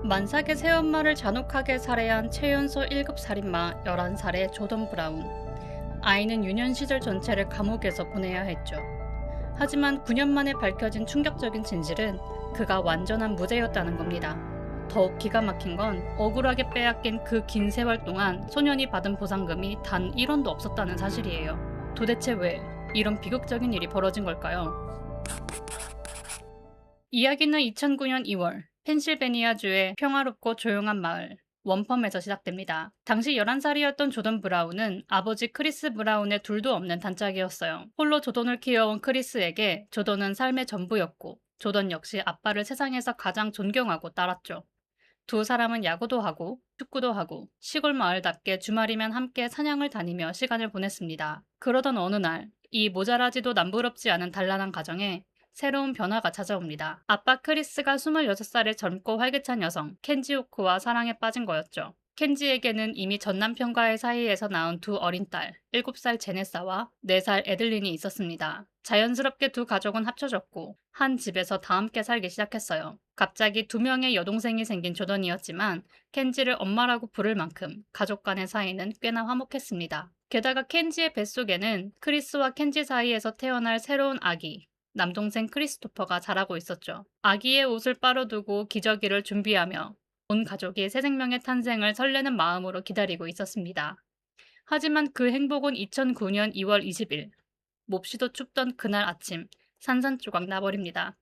만삭의 새엄마를 잔혹하게 살해한 최연소 1급 살인마 11살의 조던 브라운. 아이는 유년 시절 전체를 감옥에서 보내야 했죠. 하지만 9년 만에 밝혀진 충격적인 진실은 그가 완전한 무죄였다는 겁니다. 더욱 기가 막힌 건 억울하게 빼앗긴 그 긴 세월 동안 소년이 받은 보상금이 단 1원도 없었다는 사실이에요. 도대체 왜 이런 비극적인 일이 벌어진 걸까요? 이야기는 2009년 2월 펜실베니아주의 평화롭고 조용한 마을 원펌에서 시작됩니다. 당시 11살이었던 조던 브라운은 아버지 크리스 브라운의 둘도 없는 단짝이었어요. 홀로 조던을 키워온 크리스에게 조던은 삶의 전부였고 조던 역시 아빠를 세상에서 가장 존경하고 따랐죠. 두 사람은 야구도 하고 축구도 하고 시골 마을답게 주말이면 함께 사냥을 다니며 시간을 보냈습니다. 그러던 어느 날 이 모자라지도 남부럽지 않은 단란한 가정에 새로운 변화가 찾아옵니다. 아빠 크리스가 26살의 젊고 활기찬 여성 켄지 호크와 사랑에 빠진 거였죠. 켄지에게는 이미 전 남편과의 사이에서 낳은 두 어린 딸 7살 제네사와 4살 에들린이 있었습니다. 자연스럽게 두 가족은 합쳐졌고 한 집에서 다 함께 살기 시작했어요. 갑자기 2명의 여동생이 생긴 조던이었지만 켄지를 엄마라고 부를 만큼 가족 간의 사이는 꽤나 화목했습니다. 게다가 켄지의 뱃속에는 크리스와 켄지 사이에서 태어날 새로운 아기 남동생 크리스토퍼가 자라고 있었죠. 아기의 옷을 빨아두고 기저귀를 준비하며 온 가족이 새 생명의 탄생을 설레는 마음으로 기다리고 있었습니다. 하지만 그 행복은 2009년 2월 20일 몹시도 춥던 그날 아침 산산조각 나버립니다.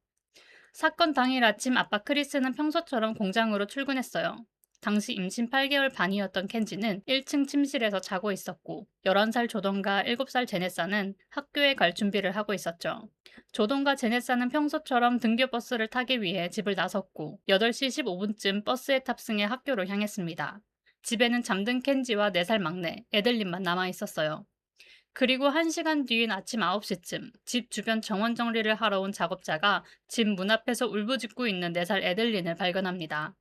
사건 당일 아침 아빠 크리스는 평소처럼 공장으로 출근했어요. 당시 임신 8개월 반이었던 켄지는 1층 침실에서 자고 있었고 11살 조던과 7살 제네사는 학교에 갈 준비를 하고 있었죠. 조던과 제네사는 평소처럼 등교버스를 타기 위해 집을 나섰고 8시 15분쯤 버스에 탑승해 학교로 향했습니다. 집에는 잠든 켄지와 4살 막내 에들린만 남아 있었어요. 그리고 1시간 뒤인 아침 9시쯤 집 주변 정원 정리를 하러 온 작업자가 집 문 앞에서 울부짖고 있는 4살 에들린을 발견합니다.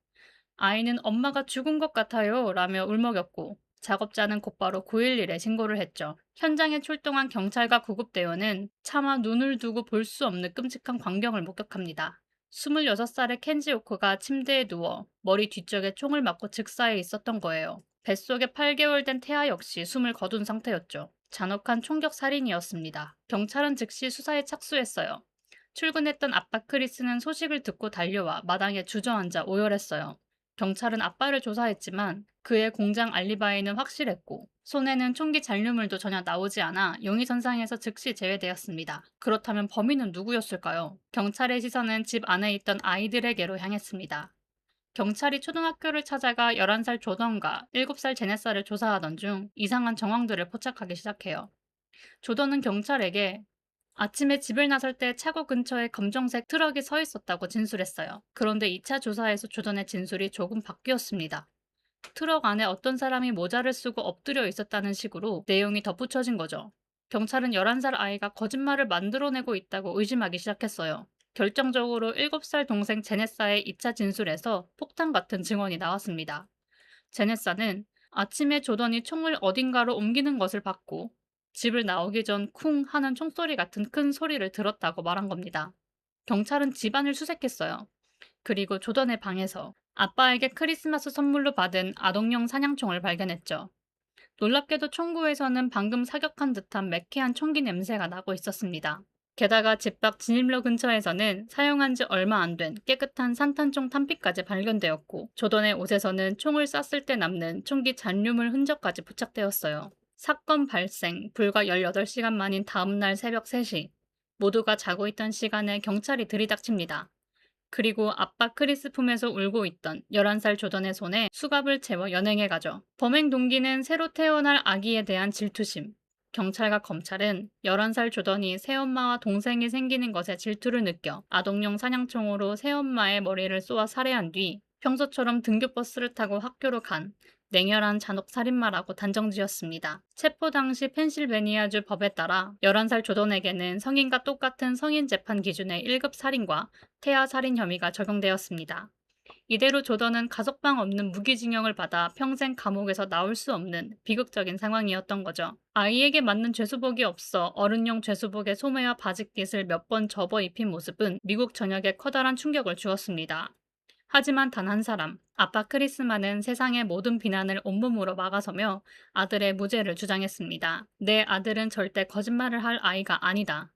아이는 엄마가 죽은 것 같아요 라며 울먹였고 작업자는 곧바로 911에 신고를 했죠. 현장에 출동한 경찰과 구급대원은 차마 눈을 두고 볼 수 없는 끔찍한 광경을 목격합니다. 26살의 켄지 오크가 침대에 누워 머리 뒤쪽에 총을 맞고 즉사해 있었던 거예요. 뱃속에 8개월 된 태아 역시 숨을 거둔 상태였죠. 잔혹한 총격 살인이었습니다. 경찰은 즉시 수사에 착수했어요. 출근했던 아빠 크리스는 소식을 듣고 달려와 마당에 주저앉아 오열했어요. 경찰은 아빠를 조사했지만 그의 공장 알리바이는 확실했고 손에는 총기 잔류물도 전혀 나오지 않아 용의선상에서 즉시 제외되었습니다. 그렇다면 범인은 누구였을까요? 경찰의 시선은 집 안에 있던 아이들에게로 향했습니다. 경찰이 초등학교를 찾아가 11살 조던과 7살 제네사를 조사하던 중 이상한 정황들을 포착하기 시작해요. 조던은 경찰에게 아침에 집을 나설 때 차고 근처에 검정색 트럭이 서 있었다고 진술했어요. 그런데 2차 조사에서 조던의 진술이 조금 바뀌었습니다. 트럭 안에 어떤 사람이 모자를 쓰고 엎드려 있었다는 식으로 내용이 덧붙여진 거죠. 경찰은 11살 아이가 거짓말을 만들어내고 있다고 의심하기 시작했어요. 결정적으로 7살 동생 제네사의 2차 진술에서 폭탄 같은 증언이 나왔습니다. 제네사는 아침에 조던이 총을 어딘가로 옮기는 것을 봤고 집을 나오기 전 쿵 하는 총소리 같은 큰 소리를 들었다고 말한 겁니다. 경찰은 집안을 수색했어요. 그리고 조던의 방에서 아빠에게 크리스마스 선물로 받은 아동용 사냥총을 발견했죠. 놀랍게도 총구에서는 방금 사격한 듯한 매캐한 총기 냄새가 나고 있었습니다. 게다가 집 밖 진입로 근처에서는 사용한 지 얼마 안 된 깨끗한 산탄총 탄피까지 발견되었고 조던의 옷에서는 총을 쐈을 때 남는 총기 잔류물 흔적까지 부착되었어요. 사건 발생 불과 18시간 만인 다음날 새벽 3시 모두가 자고 있던 시간에 경찰이 들이닥칩니다. 그리고 아빠 크리스 품에서 울고 있던 11살 조던의 손에 수갑을 채워 연행해 가죠. 범행 동기는 새로 태어날 아기에 대한 질투심. 경찰과 검찰은 11살 조던이 새엄마와 동생이 생기는 것에 질투를 느껴 아동용 사냥총으로 새엄마의 머리를 쏘아 살해한 뒤 평소처럼 등교버스를 타고 학교로 간 냉혈한 잔혹 살인마라고 단정지었습니다. 체포 당시 펜실베니아주 법에 따라 11살 조던에게는 성인과 똑같은 성인 재판 기준의 1급 살인과 태아 살인 혐의가 적용되었습니다. 이대로 조던은 가석방 없는 무기징역을 받아 평생 감옥에서 나올 수 없는 비극적인 상황이었던 거죠. 아이에게 맞는 죄수복이 없어 어른용 죄수복의 소매와 바지깃을 몇 번 접어 입힌 모습은 미국 전역에 커다란 충격을 주었습니다. 하지만 단 한 사람, 아빠 크리스만은 세상의 모든 비난을 온몸으로 막아서며 아들의 무죄를 주장했습니다. 내 아들은 절대 거짓말을 할 아이가 아니다.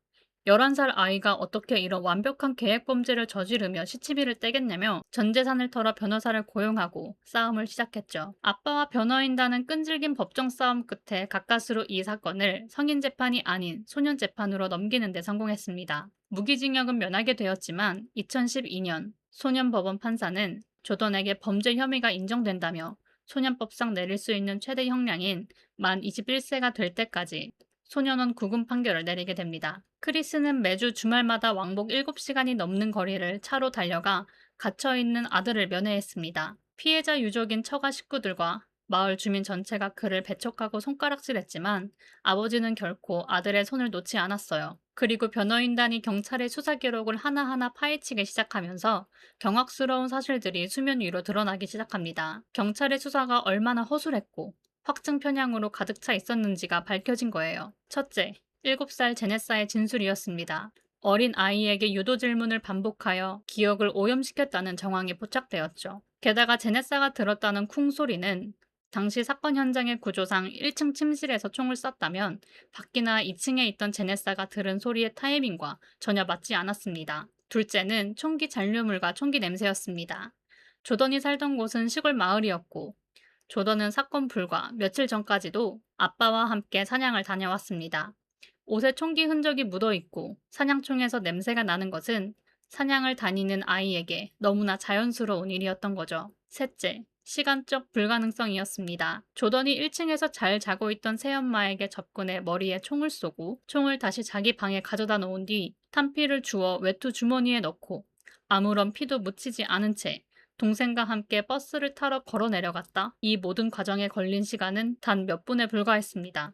11살 아이가 어떻게 이런 완벽한 계획 범죄를 저지르며 시치미를 떼겠냐며 전 재산을 털어 변호사를 고용하고 싸움을 시작했죠. 아빠와 변호인단은 끈질긴 법정 싸움 끝에 가까스로 이 사건을 성인 재판이 아닌 소년 재판으로 넘기는 데 성공했습니다. 무기징역은 면하게 되었지만 2012년 소년법원 판사는 조던에게 범죄 혐의가 인정된다며 소년법상 내릴 수 있는 최대 형량인 만 21세가 될 때까지 소년원 구금 판결을 내리게 됩니다. 크리스는 매주 주말마다 왕복 7시간이 넘는 거리를 차로 달려가 갇혀있는 아들을 면회했습니다. 피해자 유족인 처가 식구들과 마을 주민 전체가 그를 배척하고 손가락질했지만 아버지는 결코 아들의 손을 놓지 않았어요. 그리고 변호인단이 경찰의 수사 기록을 하나하나 파헤치기 시작하면서 경악스러운 사실들이 수면 위로 드러나기 시작합니다. 경찰의 수사가 얼마나 허술했고 확증 편향으로 가득 차 있었는지가 밝혀진 거예요. 첫째, 7살 제네사의 진술이었습니다. 어린 아이에게 유도 질문을 반복하여 기억을 오염시켰다는 정황이 포착되었죠. 게다가 제네사가 들었다는 쿵 소리는 당시 사건 현장의 구조상 1층 침실에서 총을 쐈다면 밖이나 2층에 있던 제네사가 들은 소리의 타이밍과 전혀 맞지 않았습니다. 둘째는 총기 잔류물과 총기 냄새였습니다. 조던이 살던 곳은 시골 마을이었고 조던은 사건 불과 며칠 전까지도 아빠와 함께 사냥을 다녀왔습니다. 옷에 총기 흔적이 묻어있고 사냥총에서 냄새가 나는 것은 사냥을 다니는 아이에게 너무나 자연스러운 일이었던 거죠. 셋째, 시간적 불가능성이었습니다. 조던이 1층에서 잘 자고 있던 새엄마에게 접근해 머리에 총을 쏘고 총을 다시 자기 방에 가져다 놓은 뒤 탄피를 주워 외투 주머니에 넣고 아무런 피도 묻히지 않은 채 동생과 함께 버스를 타러 걸어 내려갔다. 이 모든 과정에 걸린 시간은 단 몇 분에 불과했습니다.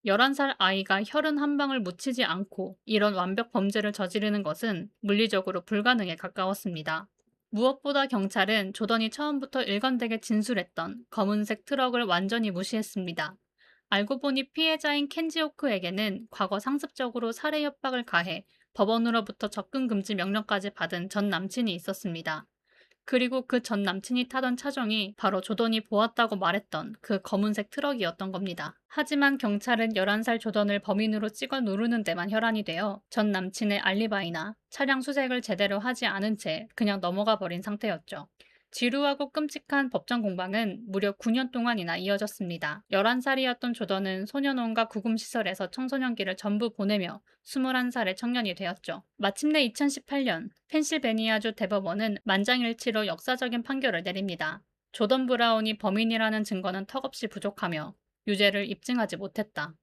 11살 아이가 혈흔 한 방울 묻히지 않고 이런 완벽 범죄를 저지르는 것은 물리적으로 불가능에 가까웠습니다. 무엇보다 경찰은 조던이 처음부터 일관되게 진술했던 검은색 트럭을 완전히 무시했습니다. 알고 보니 피해자인 켄지 호크에게는 과거 상습적으로 살해 협박을 가해 법원으로부터 접근 금지 명령까지 받은 전 남친이 있었습니다. 그리고 그 전 남친이 타던 차종이 바로 조던이 보았다고 말했던 그 검은색 트럭이었던 겁니다. 하지만 경찰은 11살 조던을 범인으로 찍어 누르는 데만 혈안이 되어 전 남친의 알리바이나 차량 수색을 제대로 하지 않은 채 그냥 넘어가 버린 상태였죠. 지루하고 끔찍한 법정 공방은 무려 9년 동안이나 이어졌습니다. 11살이었던 조던은 소년원과 구금시설에서 청소년기를 전부 보내며 21살의 청년이 되었죠. 마침내 2018년 펜실베니아주 대법원은 만장일치로 역사적인 판결을 내립니다. 조던 브라운이 범인이라는 증거는 턱없이 부족하며 유죄를 입증하지 못했다.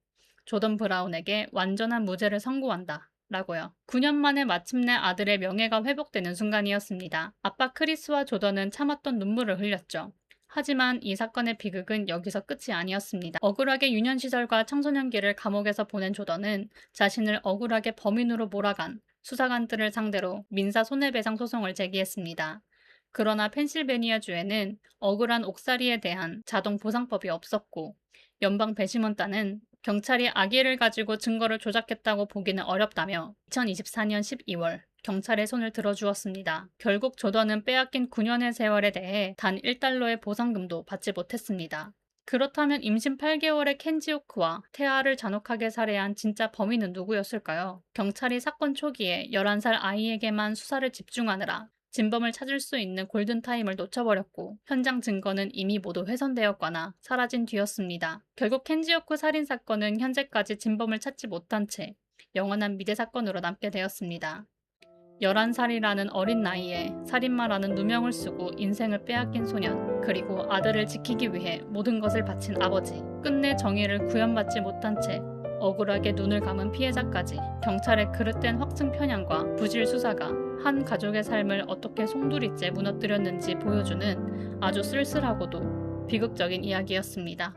조던 브라운에게 완전한 무죄를 선고한다. 라고요. 9년 만에 마침내 아들의 명예가 회복되는 순간이었습니다. 아빠 크리스와 조던은 참았던 눈물을 흘렸죠. 하지만 이 사건의 비극은 여기서 끝이 아니었습니다. 억울하게 유년시절과 청소년기를 감옥에서 보낸 조던은 자신을 억울하게 범인으로 몰아간 수사관들을 상대로 민사 손해배상 소송을 제기했습니다. 그러나 펜실베니아주에는 억울한 옥살이에 대한 자동 보상법이 없었고 연방 배심원단은 경찰이 악의를 가지고 증거를 조작했다고 보기는 어렵다며 2024년 12월 경찰의 손을 들어주었습니다. 결국 조던은 빼앗긴 9년의 세월에 대해 단 1달러의 보상금도 받지 못했습니다. 그렇다면 임신 8개월의 켄지 호크와 태아를 잔혹하게 살해한 진짜 범인은 누구였을까요? 경찰이 사건 초기에 11살 아이에게만 수사를 집중하느라 진범을 찾을 수 있는 골든타임을 놓쳐버렸고 현장 증거는 이미 모두 훼손되었거나 사라진 뒤였습니다. 결국 켄지 호크 살인사건은 현재까지 진범을 찾지 못한 채 영원한 미제 사건으로 남게 되었습니다. 11살이라는 어린 나이에 살인마라는 누명을 쓰고 인생을 빼앗긴 소년, 그리고 아들을 지키기 위해 모든 것을 바친 아버지, 끝내 정의를 구현받지 못한 채 억울하게 눈을 감은 피해자까지 경찰의 그릇된 확증 편향과 부실 수사가 한 가족의 삶을 어떻게 송두리째 무너뜨렸는지 보여주는 아주 쓸쓸하고도 비극적인 이야기였습니다.